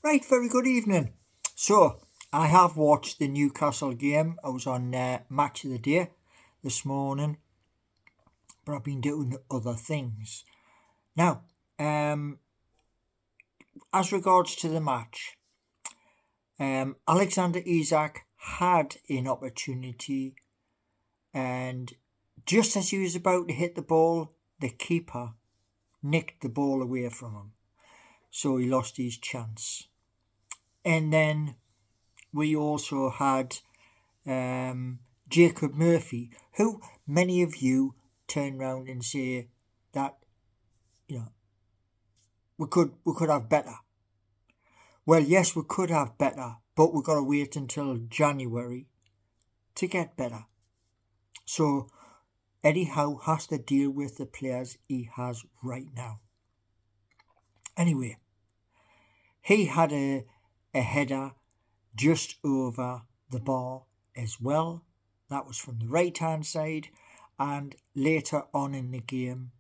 Right, very good evening. So, I have watched the Newcastle game. I was on Match of the Day this morning, but I've been doing other things. Now, as regards to the match, Alexander Isak had an opportunity, and just as he was about to hit the ball, the keeper nicked the ball away from him. So he lost his chance. And then we also had Jacob Murphy, who many of you turn round and say that we could have better. Well, yes, we could have better, but we've got to wait until January to get better. So Eddie Howe has to deal with the players he has right now. Anyway, he had a header just over the bar as well. That was from the right hand side, and later on in the game,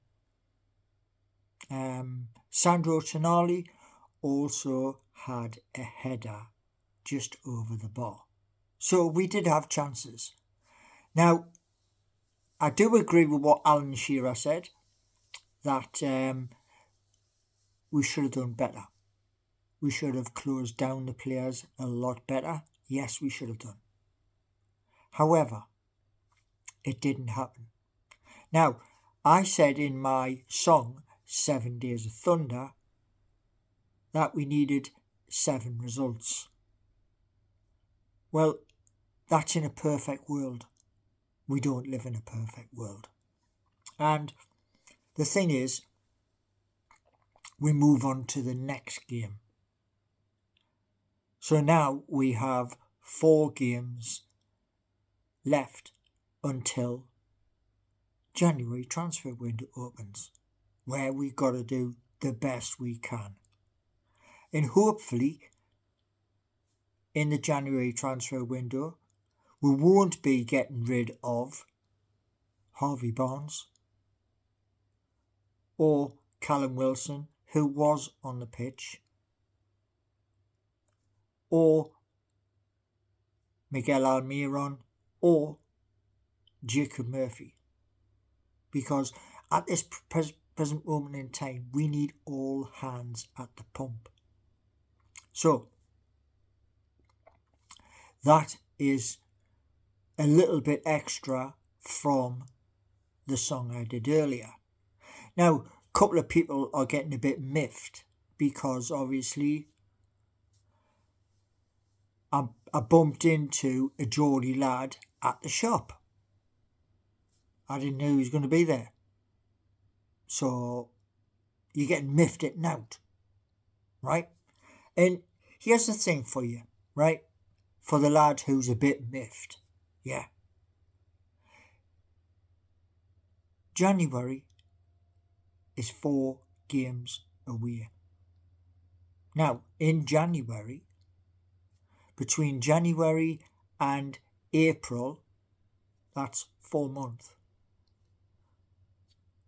Sandro Tonali also had a header just over the bar. So we did have chances. Now, I do agree with what Alan Shearer said, that we should have done better. We should have closed down the players a lot better. Yes, we should have done. However, it didn't happen. Now, I said in my song, 7 Days of Thunder, that we needed 7 results. Well, that's in a perfect world. We don't live in a perfect world. And the thing is, we move on to the next game. So now we have 4 games left until January transfer window opens, where we've got to do the best we can. And hopefully, in the January transfer window, we won't be getting rid of Harvey Barnes or Callum Wilson, who was on the pitch, or Miguel Almiron, or Jacob Murphy. Because at this present moment in time, we need all hands at the pump. So, that is a little bit extra from the song I did earlier. Now, a couple of people are getting a bit miffed because obviously I bumped into a Geordie lad at the shop. I didn't know he was going to be there. So you're getting miffed at Nout, right? And here's the thing for you, right? For the lad who's a bit miffed, yeah. January is 4 games away. Now, in January, between January and April, that's 4 months,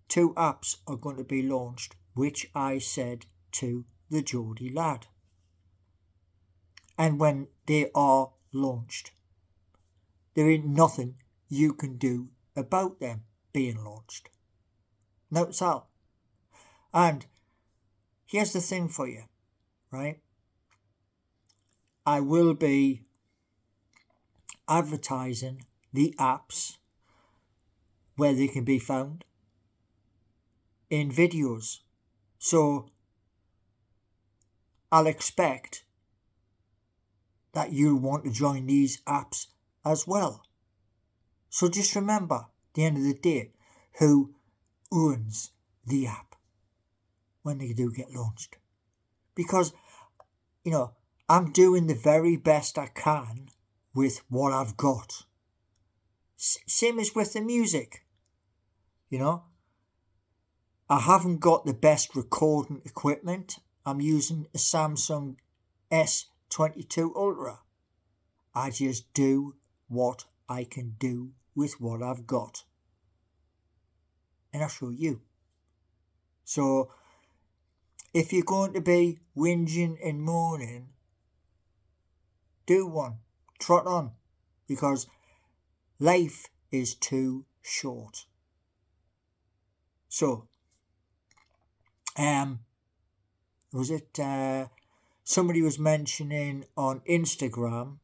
2 apps are going to be launched, which I said to the Geordie lad. And when they are launched, there ain't nothing you can do about them being launched. No, it's all. And here's the thing for you, right? I will be advertising the apps where they can be found in videos. So I'll expect that you'll want to join these apps as well. So just remember, at the end of the day, who owns the app when they do get launched. Because, I'm doing the very best I can with what I've got. Same as with the music. I haven't got the best recording equipment. I'm using a Samsung S22 Ultra. I just do what I can do with what I've got. And I'll show you. So If you're going to be whinging and moaning, do one. Trot on. Because life is too short. So, was it somebody was mentioning on Instagram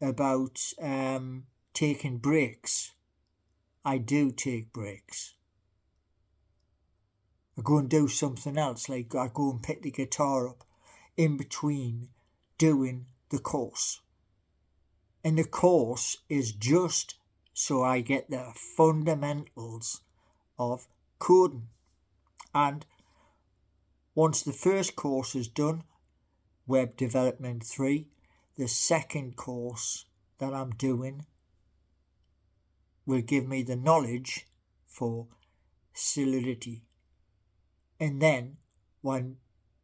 about taking breaks. I do take breaks. I go and do something else, like I go and pick the guitar up in between doing the course. And the course is just so I get the fundamentals of coding. And once the first course is done, Web Development 3, the second course that I'm doing will give me the knowledge for Solidity. And then when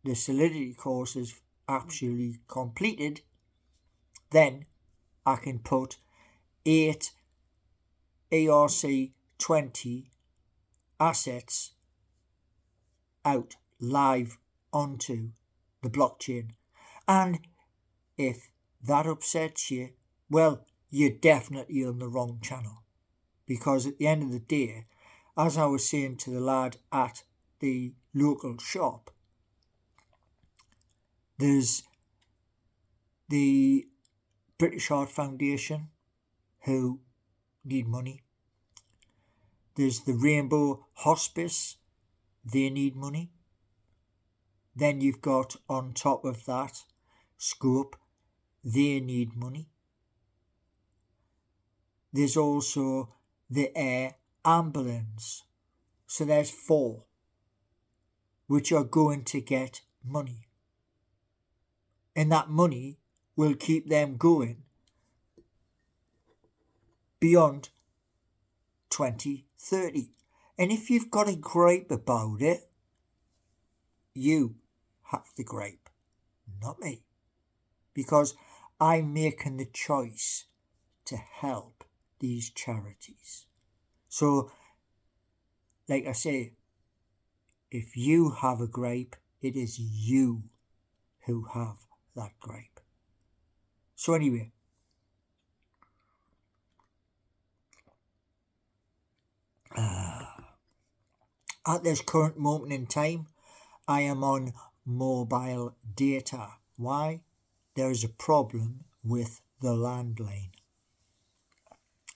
the Solidity course is actually completed, then I can put 8 ERC20 assets out live onto the blockchain. And if that upsets you, well, you're definitely on the wrong channel. Because at the end of the day, as I was saying to the lad at the local shop, there's the British Heart Foundation who need money. There's the Rainbow Hospice, they need money. Then you've got on top of that Scope, they need money. There's also the Air Ambulance. So there's 4 which are going to get money. And that money will keep them going beyond 2030. And if you've got a gripe about it, you have the gripe, not me. Because I'm making the choice to help these charities. So, like I say, if you have a gripe, it is you who have that gripe. So anyway, at this current moment in time, I am on mobile data. Why? There is a problem with the landline.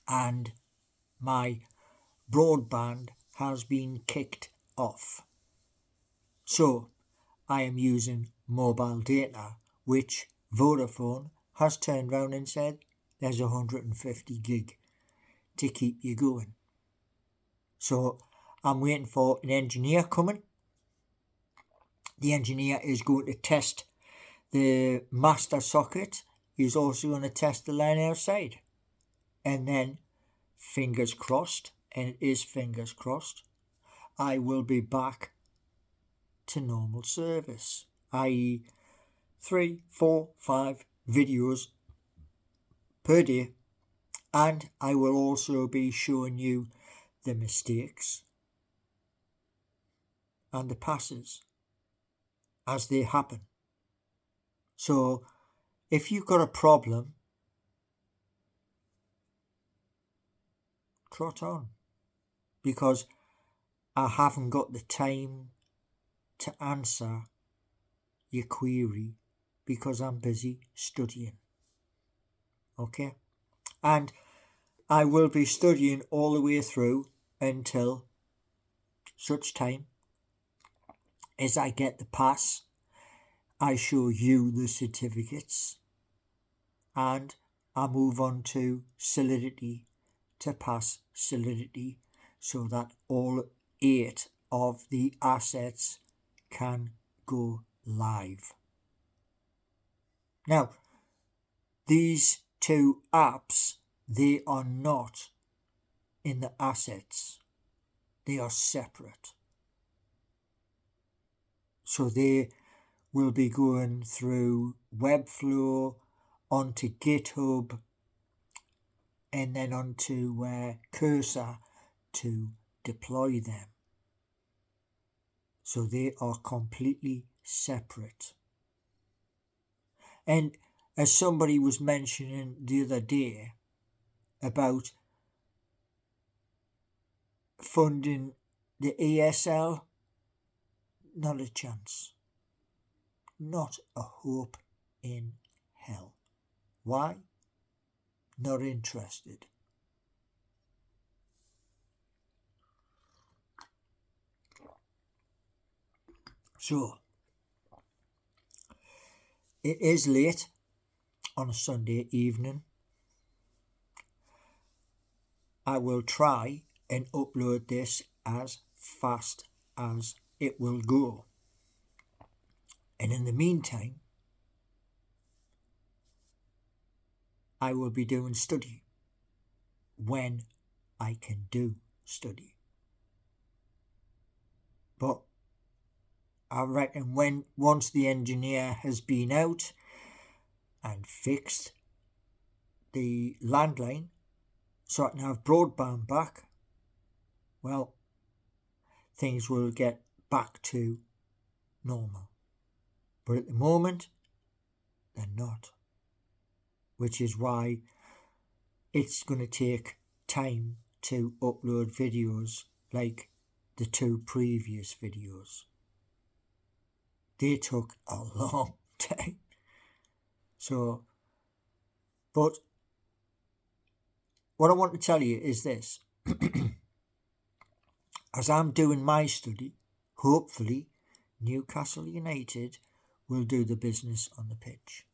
And my broadband has been kicked off. So I am using mobile data, which Vodafone has turned round and said there's 150 gig to keep you going. So I'm waiting for an engineer coming. The engineer is going to test the master socket. He's also going to test the line outside. And then, fingers crossed, and it is fingers crossed, I will be back to normal service, i.e. 3, 4, 5 videos per day. And I will also be showing you the mistakes and the passes as they happen. So if you've got a problem, trot on, because I haven't got the time to answer your query because I'm busy studying. Okay? And I will be studying all the way through until such time as I get the pass. I show you the certificates and I move on to Solidity to pass Solidity so that all 8 of the assets can go live. Now, these 2 apps, they are not in the assets. They are separate. So they will be going through Webflow onto GitHub and then onto Cursor to deploy them. So they are completely separate. And as somebody was mentioning the other day about funding the ESL, not a chance. Not a hope in hell. Why? Not interested. So, it is late on a Sunday evening. I will try and upload this as fast as it will go. And in the meantime, I will be doing study when I can do study. But I reckon once the engineer has been out and fixed the landline so I can have broadband back, well, things will get back to normal. But at the moment, they're not. Which is why it's going to take time to upload videos like the 2 previous videos. They took a long time. So, but what I want to tell you is this. As I'm doing my study, hopefully Newcastle United will do the business on the pitch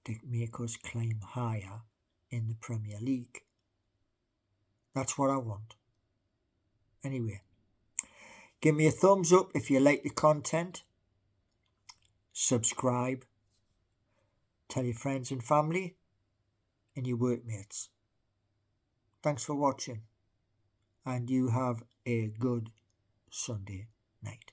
to make us climb higher in the Premier League. That's what I want. Anyway, give me a thumbs up if you like the content. Subscribe. Tell your friends and family and your workmates. Thanks for watching, and you have a good Sunday night.